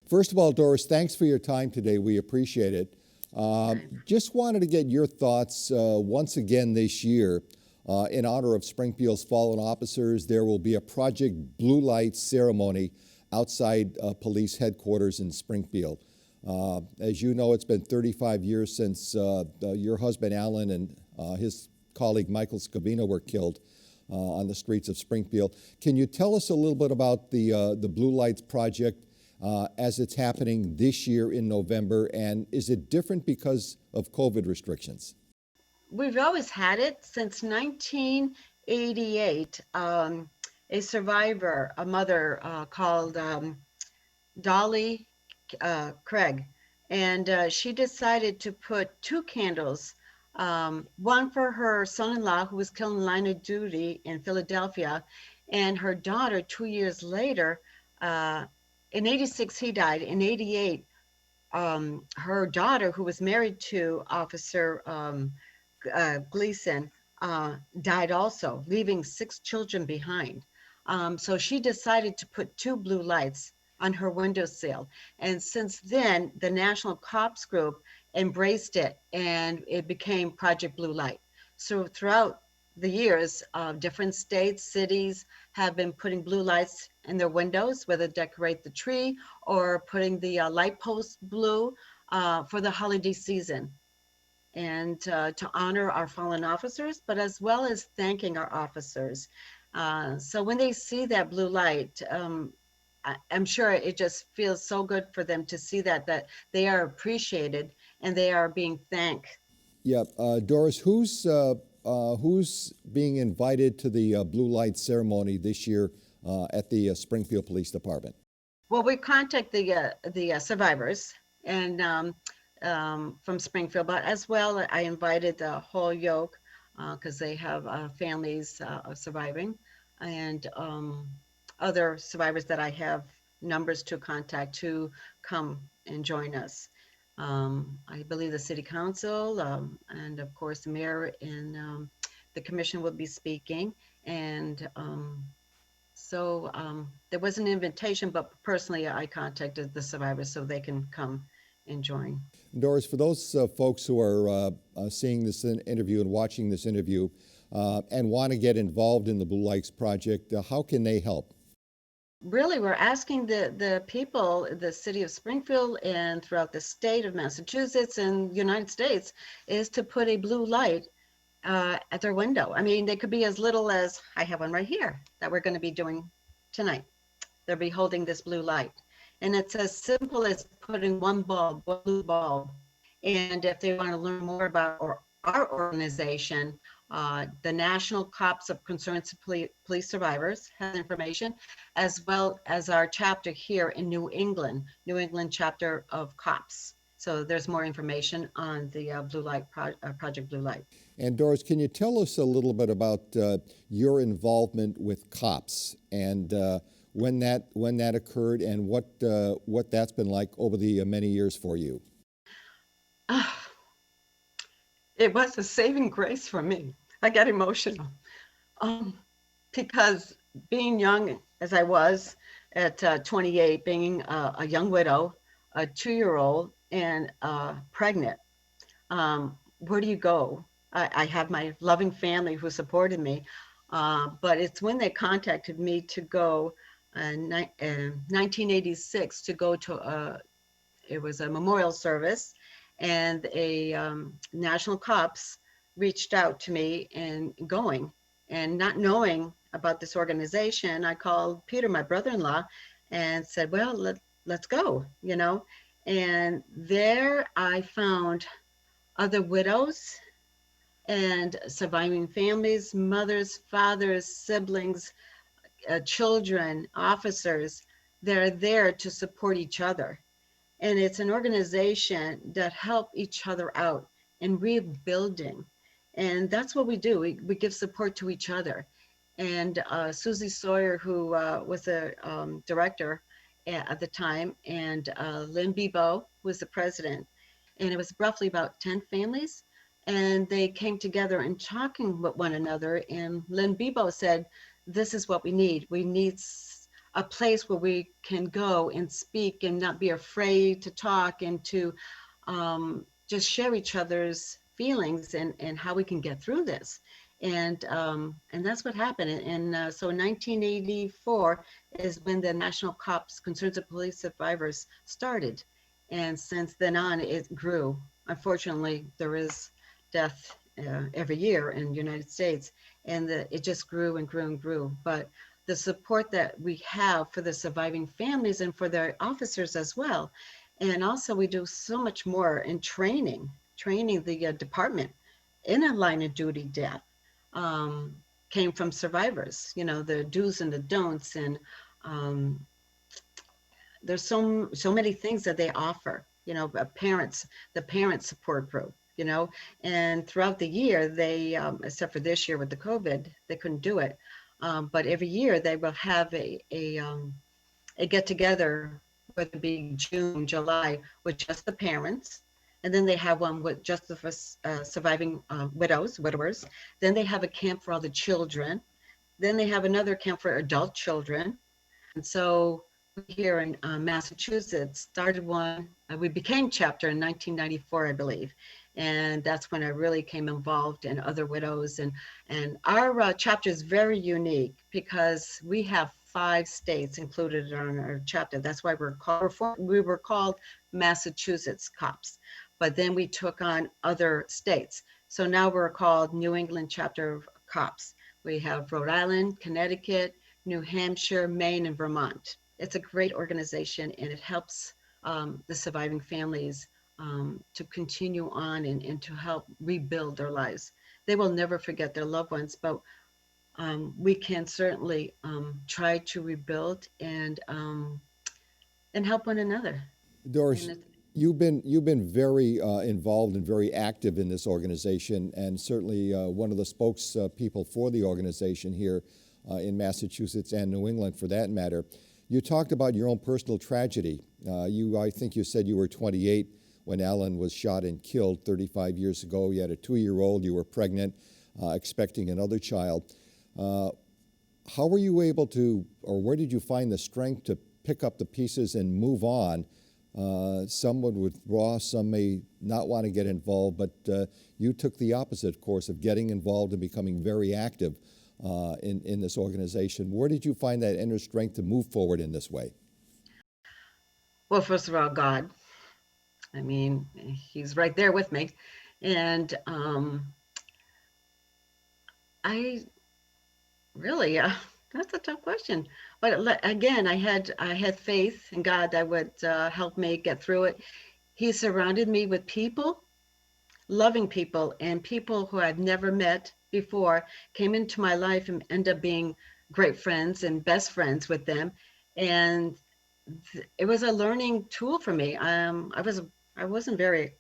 First of all, Doris, thanks for your time today. We appreciate it. Just wanted to get your thoughts once again this year. In honor of Springfield's fallen officers, there will be a Project Blue Light ceremony outside police headquarters in Springfield. As you know, it's been 35 years since your husband, Alain, and his colleague, Michael Schiavina, were killed on the streets of Springfield. Can you tell us a little bit about the Blue Lights Project as it's happening this year in November, and is it different because of COVID restrictions? We've always had it since 1988. A survivor, a mother called Dolly Craig, and she decided to put two candles, one for her son-in-law who was killed in line of duty in Philadelphia, and her daughter 2 years later. In 86, he died. In 88, her daughter, who was married to Officer Gleason, died also, leaving 6 children behind. So she decided to put 2 blue lights on her windowsill. And since then, the National Cops Group embraced it, and it became Project Blue Light. So throughout the years, different states, cities have been putting blue lights in their windows, whether decorate the tree or putting the light post blue for the holiday season, and to honor our fallen officers, but as well as thanking our officers. So when they see that blue light, I'm sure it just feels so good for them to see that they are appreciated and they are being thanked. Yeah, Doris, who's being invited to the Blue Light ceremony this year at the Springfield Police Department? Well, we contact the survivors and from Springfield, but as well, I invited the Holyoke because they have families surviving, and other survivors that I have numbers to contact to come and join us. I believe the city council and of course the mayor and the commission will be speaking. And so there was an invitation, but personally I contacted the survivors so they can come and join. Doris, for those folks who are seeing this interview and watching this interview and want to get involved in the Blue Lights Project, how can they help? Really, we're asking the people, the city of Springfield and throughout the state of Massachusetts and United States, is to put a blue light at their window. I mean, they could be as little as, I have one right here that we're going to be doing tonight. They'll be holding this blue light. And it's as simple as putting one blue bulb. And if they want to learn more about our organization, the National Cops of Concerned Police Survivors has information, as well as our chapter here in New England chapter of COPS. So there's more information on the Blue Light Project Blue Light. And Doris, can you tell us a little bit about your involvement with COPS and when that occurred and what that's been like over the many years for you? It was a saving grace for me. I get emotional because being young as I was at 28, being a young widow, a 2-year-old, and pregnant, where do you go? I have my loving family who supported me, but it's when they contacted me to go in 1986 to go to it was a memorial service, and a national cops reached out to me and going, and not knowing about this organization, I called Peter, my brother-in-law, and said, well, let's go, you know. And there I found other widows and surviving families, mothers, fathers, siblings, children, officers. They're there to support each other. And it's an organization that help each other out in rebuilding. And that's what we do. We give support to each other. And Susie Sawyer, who was the director at the time, and Lynn Bebo was the president. And it was roughly about 10 families. And they came together and talking with one another. And Lynn Bebo said, this is what we need. We need a place where we can go and speak and not be afraid to talk and to just share each other's feelings and how we can get through this. And that's what happened. And so in 1984 is when the National Cops Concerns of Police Survivors started. And since then on, it grew. Unfortunately, there is death every year in the United States, and it just grew and grew and grew. But the support that we have for the surviving families and for their officers as well. And also we do so much more in training the department in a line of duty death um, came from survivors, the do's and the don'ts. And um, there's so many things that they offer, the parent support group, and throughout the year they, except for this year with the COVID, they couldn't do it. But every year they will have a get together, whether it be June, July, with just the parents. And then they have one with just the surviving widowers. Then they have a camp for all the children. Then they have another camp for adult children. And so here in Massachusetts started one. We became chapter in 1994, I believe. And that's when I really came involved in other widows. And our chapter is very unique because we have 5 states included in our chapter. That's why we were called Massachusetts Cops. But then we took on other states. So now we're called New England Chapter of Cops. We have Rhode Island, Connecticut, New Hampshire, Maine, and Vermont. It's a great organization, and it helps the surviving families to continue on and to help rebuild their lives. They will never forget their loved ones, but we can certainly try to rebuild and help one another. Doris, you've been very involved and very active in this organization, and certainly one of the spokespeople for the organization here in Massachusetts and New England, for that matter. You talked about your own personal tragedy. I think you said you were 28 when Alain was shot and killed 35 years ago. You had a 2-year-old. You were pregnant, expecting another child. How were you able to, or where did you find the strength to pick up the pieces and move on? Some would withdraw, some may not want to get involved, but you took the opposite course of getting involved and becoming very active in this organization. Where did you find that inner strength to move forward in this way? Well, first of all, God. I mean, he's right there with me. And I really, that's a tough question. But again, I had faith in God that would help me get through it. He surrounded me with people, loving people, and people who I've never met before came into my life and ended up being great friends and best friends with them. And it was a learning tool for me. I wasn't very,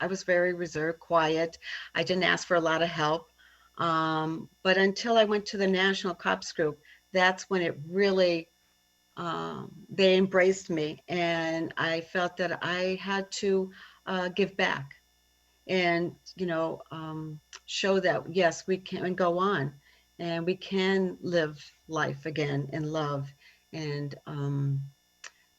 I was very reserved, quiet. I didn't ask for a lot of help. But until I went to the National Cops Group, that's when it really, they embraced me, and I felt that I had to give back and, show that, yes, we can go on and we can live life again in love. And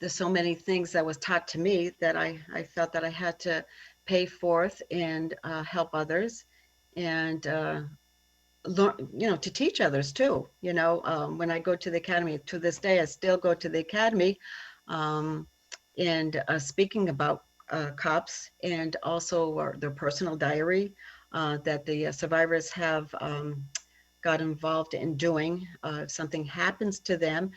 there's so many things that was taught to me that I felt that I had to pay forth and help others and learn, to teach others too. When I go to the academy, to this day, I still go to the academy and speaking about cops, and also their personal diary that the survivors have got involved in doing. If something happens to them,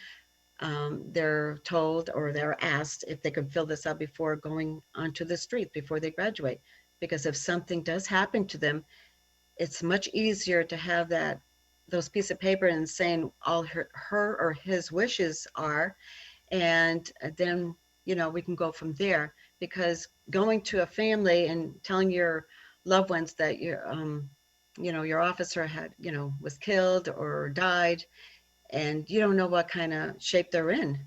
they're told or they're asked if they can fill this out before going onto the street, before they graduate. Because if something does happen to them, it's much easier to have those pieces of paper and saying all her or his wishes are, and then we can go from there. Because going to a family and telling your loved ones that your officer was killed or died, and you don't know what kind of shape they're in,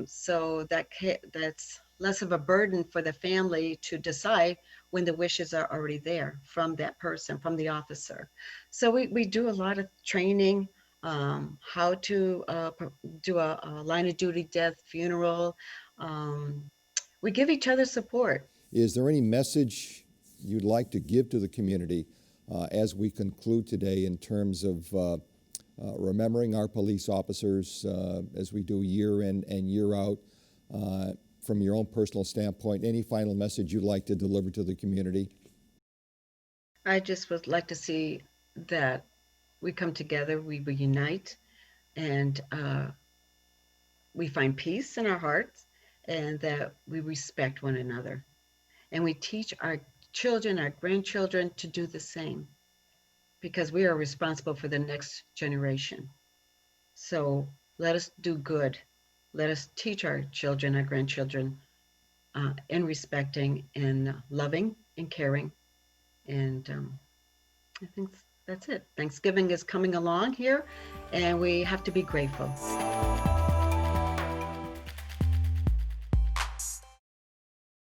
so that's less of a burden for the family to decide when the wishes are already there from that person, from the officer. So we do a lot of training. how to do a line of duty death funeral. We give each other support. Is there any message you'd like to give to the community as we conclude today in terms of remembering our police officers as we do year in and year out? From your own personal standpoint, any final message you'd like to deliver to the community? I just would like to see that we come together, we reunite, and we find peace in our hearts, and that we respect one another. And we teach our children, our grandchildren to do the same, because we are responsible for the next generation. So let us do good. Let us teach our children, our grandchildren, in respecting and loving and caring. And I think that's it. Thanksgiving is coming along here, and we have to be grateful.